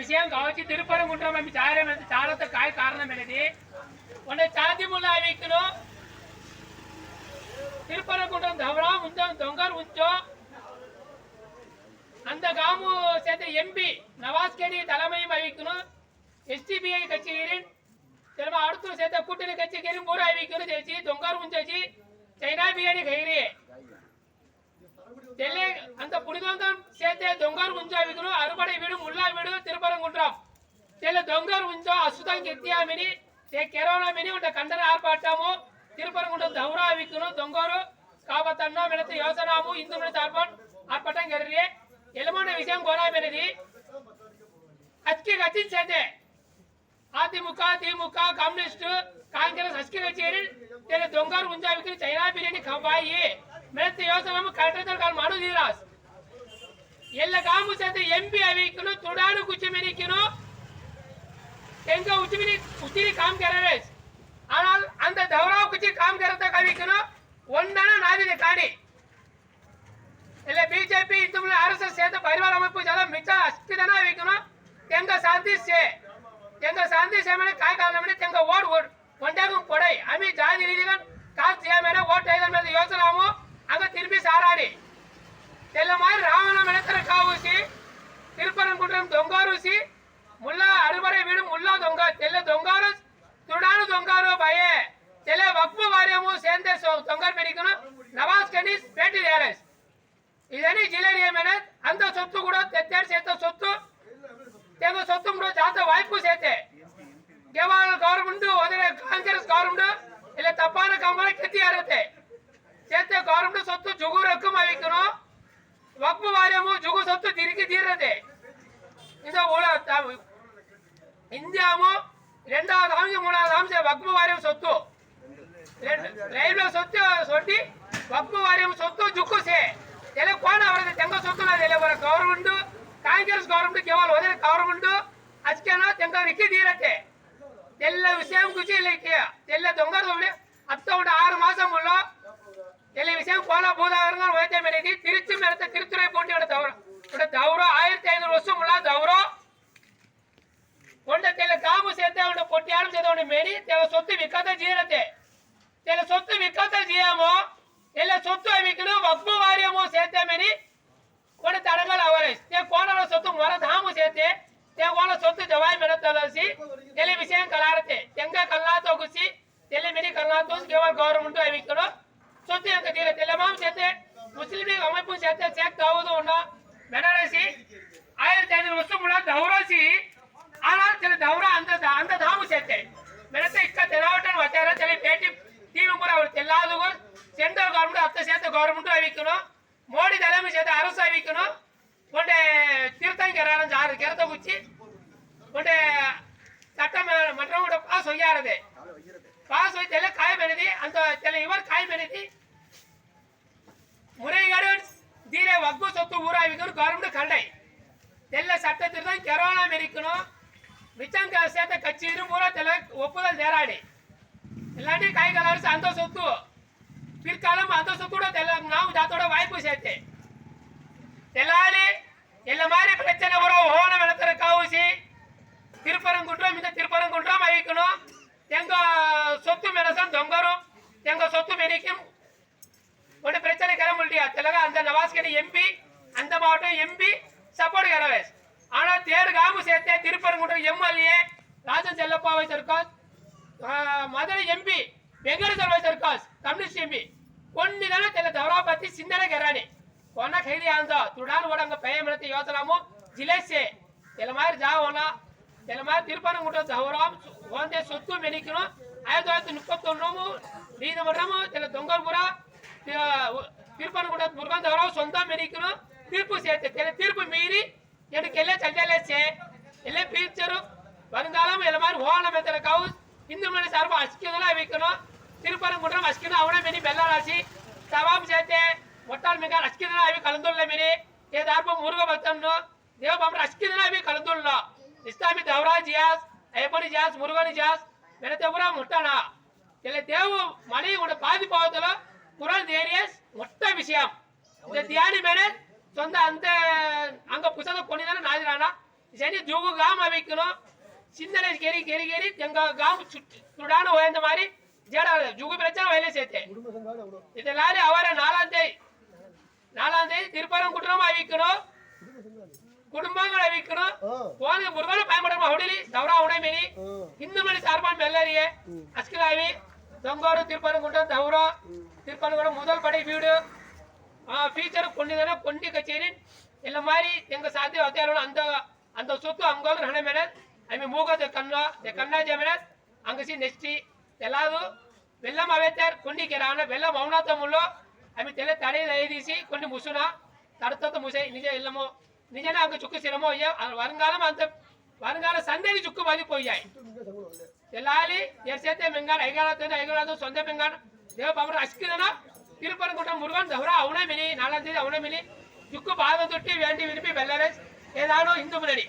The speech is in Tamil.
విషయం కావచ్చు తిరుపరంగుంటాం మేము చాలా కారణం అనేది మొన్న చాతిముల్లా వ్యక్తులు తిరుపరంగుంటాం దవరా ఉంచాం దొంగరు ఉంచో அந்த காமு சேர்த்த எம்பி நவாஸ் கேடி தலைமை வகிக்கணும் எஸ்டிபிஐ கட்சியின் திரும்ப அடுத்து சேர்த்த கூட்டணி கட்சியின் பூரா வகிக்கணும் தேசி தொங்கார் உஞ்சேசி சைனா பிரியாணி கைரி தெல்லே அந்த புனிதங்கம் சேர்த்த தொங்கார் உஞ்சா வகிக்கணும் அறுபடை வீடு முல்லா வீடு திருப்பரங்குன்றம் தெல்ல தொங்கார் உஞ்சா அசுதம் கெத்தியாமினி தே கரோனா மினி உண்ட கண்டன ஆர்ப்பாட்டமோ திருப்பரங்குன்றம் தௌரா வகிக்கணும் தொங்காரு காபத்தன்னா மெனத்து யோசனாமு இந்து மெனத்து ஆர்ப்பாட்டம் கெறியே எலமான விஷயம் கோலாபெனதி அஸ்கி கட்சி சேர்த்து அதிமுக திமுக கம்யூனிஸ்ட் காங்கிரஸ் அஸ்கி கட்சியில் தெல தொங்கார் உஞ்சாவிக்கு சைனா பிரியாணி கவாயி மெனத்து யோசனம் கரெக்டாக கால் மனு தீராஸ் எல்லா காமு சேர்த்து எம்பி அவிக்கணும் துடானு குச்சி மினிக்கணும் எங்க உச்சி காம் கரவேஸ் ஆனால் அந்த தௌராவ் குச்சி காம் கரத்தை கவிக்கணும் ஒன்னான நாதினை காணி ಇಲ್ಲ ಬಿಜೆಪಿ ಇತ್ತುಮಲೆ ಆರ್ಎಸ್ಎಸ್ ಸೇತ ಪರಿವಾರ அமைப்பு ಜಲ ಮಿಚ್ಚ ಅಷ್ಟಿದನ ವೇಕನು ತೆಂಗ ಶಾಂತಿ ಸೇ ಮೇಲೆ ಕಾಯ ಕಾಲ ಮೇಲೆ ತೆಂಗ ಓಡ್ ಒಂಟಾಗು ಪೊಡೈ ಅಮಿ ಜಾತಿ ರೀತಿಗನ್ ಕಾಲ್ ಸಿಯ ಮೇಲೆ ಓಟ್ ಐದನ ಮೇಲೆ ಯೋಚನಾಮು ಅಂಗ ತಿರುಪಿ ಸಾರಾಡಿ ತೆಲ್ಲ ಮಾರಿ ರಾವಣ ಮೆಣತರ ಕಾವುಸಿ ತಿರುಪರಂಗುಂಡ್ರಂ ದೊಂಗಾರುಸಿ ಮುಲ್ಲಾ ಅರುಬರೆ ವೀಡು ಮುಲ್ಲಾ ದೊಂಗ ತೆಲ್ಲ ದೊಂಗಾರು ತುಡಾನು ದೊಂಗಾರು ಬಯೆ ತೆಲ್ಲ ವಕ್ಫು ವಾರ್ಯಮು ಸೇಂದೆ ದೊಂಗಾರ್ ಬೆರಿಕನು ನವಾಸ್ ಕನೀಸ್ ಪೇಟಿ ದೇರಸ್ ಇದನ್ನೇ ಜಿಲ್ಲೆಯ ಮೇಲೆ ಅಂತ ಸೊತ್ತು ಕೂಡ ತೆತ್ತಾಡಿ ಸೇತ ಸೊತ್ತು ತೆಂಗು ಸೊತ್ತು ಕೂಡ ಜಾತ ವಾಯ್ಪು ಸೇತೆ ಕೇವಲ ಗೌರ್ಮೆಂಟ್ ಹೋದರೆ ಕಾಂಗ್ರೆಸ್ ಗೌರ್ಮೆಂಟ್ ಇಲ್ಲ ತಪ್ಪಾನ ಕಂಬಳ ಕೆತ್ತಿ ಆರುತ್ತೆ ಸೇತೆ ಗೌರ್ಮೆಂಟ್ ಸೊತ್ತು ಜುಗು ರೊಕ್ಕ ಅವಿಕನು ವಕ್ಫು ವಾರ್ಯಮು ಜುಗು ಸೊತ್ತು ತಿರುಗಿ ತೀರದೆ ಇದು இந்தியாமோ இரண்டாவது அம்சம் மூணாவது அம்சம் வக்பு வாரியம் சொத்து ரயில்வே சொத்து சொட்டி வக்பு வாரியம் சொத்து ஜுக்கு சே ಎಲ್ಲ ಕೋಣ ಅವರದು ತೆಂಗ ಸೊತ್ತುನ ಎಲ್ಲ ಬರ ಗವರ್ಮೆಂಟ್ ಕಾಂಗ್ರೆಸ್ ಗವರ್ಮೆಂಟ್ ಕೇವಲ ಹೋದರೆ ಗವರ್ಮೆಂಟ್ ಅಚ್ಕೆನ ತೆಂಗ ರಿಕ್ಕಿ ದೀರತ್ತೆ ಎಲ್ಲ ವಿಷಯ ಕುಚಿ ಇಲ್ಲಕ್ಕೆ ಎಲ್ಲ ದೊಂಗರು ಹೋಗ್ಲಿ 6 மாசம் உள்ள ಎಲ್ಲ ವಿಷಯ ಕೋಲ பூதாகரங்க ಹೋಯ್ತೆ ಮೇಲೆದಿ ತಿರುಚಿ ಮೇಲത്തെ ತಿರುಚುರೈ போட்டி ದೌರ 1500 ವರ್ಷம் உள்ள ದೌರ ಒಂದ ತೆಲ್ಲ ಕಾಮು ಸೇತೆ ಉಂಡ ಪೊಟ್ಟಿಯಾಳು ಸೇತೆ ಉಂಡ ಮೇಡಿ ತೆವ ಸೊತ್ತು ವಿಕತ ಜೀರತ್ತೆ ತೆಲ್ಲ ಸೊತ್ತು ವಿಕತ ಜಿಯಾಮೋ ಎಲ್ಲ ಸೊತ್ತು ಅವಿಕನು ವಕ್ಫು ವಾರ್ಯಮು ಸೇತೆ ಮೇನಿ ಕೊಡ ತಡಗಳ ಅವರಸ್ te ಕೋಣಲ ಸೊತ್ತು ಮೊರ ಧಾಮು ಸೇತೆ te ಕೋಣ ಸೊತ್ತು ಜವಾಯಿ ಮೆಡತಲಸಿ ತೆಲೆ ವಿಷಯ ಕಲಾರತೆ ತೆಂಗ ಕಲ್ಲಾತೋ ಗುಸಿ ತೆಲೆ ಮೇನಿ ಕಲ್ಲಾತೋ ಕೇವಲ ಗವರ್ಮೆಂಟ್ ಅವಿಕನು ಸೊತ್ತು ಅಂತ ತೀರ ತೆಲೆ ಮಾಮ್ ಸೇತೆ ಮುಸ್ಲಿಂ ಲೀಗ್ அமைப்பு ಸೇತೆ ಶೇಖ್ ದಾವೂದ್ ಉಂಡ ಮೆಡರಸಿ 1500 ವರ್ಷம் உள்ள ದೌರಸಿ ஆனால் ತೆಲೆ ದೌರ ಅಂತ ಧಾಮು ಸೇತೆ ಮೆಡತೆ ಇಕ್ಕ ತೆಲಾವಟನ್ ವಚಾರ ತೆಲೆ ಪೇಟಿ टीवी पूरा तेल्लादू सेंट्रल गवर्नमेंट हत्त सेत गवर्नमेंट अविकनु मोदी தலைமை सेत அரசு अविकनु ஒண்டே திருத்தங்கரான ஜாரு கேரத குச்சி ஒண்டே சட்டமன்றம் கூட பாஸ் होयारदे பாஸ் होई தெல காய் மெனதி அந்த தெல இவர் காய் மெனதி முறைகேடு தீரே வக்பு சொத்து ஊரா அவிकनु गवर्नमेंट கண்டை தெல்ல சட்ட திருத்தம் கரோனா மெரிக்கனு விச்சங்க சேத்த கட்சியிரு பூரா தெல ஒப்புதல் தேராடி இல்லாட்டி கை கலர்ஸ் அந்த சொத்து பிற்காலம் அந்த சொத்தோட ನಾವು ಜಾತೋட வாய்ப்பு சேர்த்து தெல்லாலி ಎಲ್ಲ மாதிரி பிரச்சனை வரும் ஓன வெளத்தர காவுசி திருப்பரங்குன்றம் இந்த திருப்பரங்குன்றம் அழிக்கணும் எங்க சொத்து மெனசன் தொங்கரும் எங்க சொத்து மெனிக்கும் ஒரு பிரச்சனை கிளம்ப முடியா தெலங்க அந்த நவாஸ்கடி எம்பி அந்த மாவட்டம் எம்பி சப்போர்ட் கரவேஸ் ஆனா தேர் காமு சேர்த்தே திருப்பரங்குன்றம் எம்எல்ஏ ராஜன் செல்லப்பா வைத்திருக்கார் மதுரை எம்பி வெங்கடேஸ்வர வைத்திருக்கார் கம்யூனிஸ்ட் எம்பி கொன்னிதான தெல தவராபத்தி சிந்தனை கரானி कोना खैली आंदा तुडान वडंग पेय मिळते योचनामो जिलेसे तेलमार जावना तेलमार तिरुपरंगुंट्रम दवराम ಒಂದೇ ಸೊತ್ತು ಮೆನಿಕಿನು 1931 ನೀನ ಮರಮ ತೆಲ ದೊಂಗರ್ಪುರ ತಿರುಪರಂಗುಂಟ್ರಂ ಮುರುಗನ್ ದವರಾವ್ ಸೊಂತ ಮೆನಿಕಿನು ತೀರ್ಪು ಸೇತೆ ತೆಲ ತೀರ್ಪು ಮೀರಿ ಎಡಕೆಲ್ಲ ಚಲ್ಲೆಲೆಸೆ ಎಲ್ಲ ಪೀಚರು வருங்காலம் எல்லாரும் ஓன மெத்தல கவு இந்து மணி சார்பு அஸ்கிதல வைக்கனு ತಿರುಪರಂಗುಂಟ್ರಂ ಅಸ್ಕಿನ ಅವನ ಮೆನಿ ಬೆಲ್ಲರಾಸಿ ಸವಾಬ್ ಸೇತೆ ಮೊಟ್ಟಾಲ್ ಮೇಗ ಅಸ್ಕಿದನ ಅವಿ ಕಲಂದುಲ್ಲ ಮೆನಿ ಏ ದಾರ್ಪ ಮುರುಗ ಬತ್ತನ್ನು ದೇವ ಬಾಮ್ರ ಅಸ್ಕಿದನ ಅವಿ ಕಲಂದುಲ್ಲ ಇಸ್ಲಾಮಿ ದವರಾ ಜಿಯಾಸ್ ಐಪನಿ ಜಿಯಾಸ್ ಮುರುಗನಿ ಜಿಯಾಸ್ ಮೆನತೆ ಪುರ ಮುಟ್ಟಣ ಎಲ್ಲ ದೇವು ಮನಿ ಉಂಡ ಪಾದಿ ಪಾವತಲ ಕುರಾನ್ ದೇರಿಯಸ್ ಮೊಟ್ಟ ವಿಷಯ ಇದು ಧ್ಯಾನಿ ಮೇಲೆ ಸೊಂದ ಅಂತೆ ಅಂಗ ಪುಸ್ತಕ ಕೊನಿದಾನ ನಾದಿರಾನ சரி ஜூகு காம் வைக்கணும் சிந்தனை கேரி கேரி கேரி எங்க காம் சுடான உயர்ந்த மாதிரி ஜேடா ஜுகு பிரச்சனை வயலே சேர்த்தேன் இதெல்லாம் அவரை 4ஆம் தேதி திருப்பரங்குன்றம் அறிவிக்கணும் குடும்பங்கள் அறிவிக்கணும் போன முருகனை பயன்படுமா ஹவுடிலி தவறா உடைமேனி இந்து மணி சார்பான் மெல்லறிய அஸ்கிலாவி தொங்கோடு திருப்பரங்குன்றம் தவறா திருப்பரங்குன்றம் முதல் படை வீடு ஃபீச்சர் கொண்டிதான கொண்டி கச்சேரி ಎಲ್ಲ ಮಾರಿ ಎಂಗ ಸಾಧ್ಯ ಅವತಾರ ಅಂತ ಸುತ್ತು ಅಂಗೋಲ್ ಹಣ ಮೇಲೆ ಆಮೆ ಮೂಗದ ಕನ್ನ ಜಮನೆ ಅಂಗಸಿ ನೆಸ್ಟಿ ಎಲ್ಲಾದು వెల్లం అవెత్తారు కొండికి రాన వెల్లం అవునాతములో ఆమె తెల్ల తడే దయదీసి కొన్ని ముసున తడతత ముసై నిజ ఎల్లమో నిజన అంగ చుక్కు సిరమో வருங்கால சந்ததி சுக்கு மாதிரி போயாய் எல்லாலி எர்சேத்தே மெங்கான் ஐகானத்தோ சொந்த மெங்கான் தேவ பாபர் அஸ்கிதனா திருப்பரங்குன்றம் முருகன் தவறா அவனே மினி 4ஆம் தேதி அவனே மினி சுக்கு பாதம் தொட்டி வேண்டி விரும்பி வெள்ளரஸ் ஏதானோ இந்து முன்னணி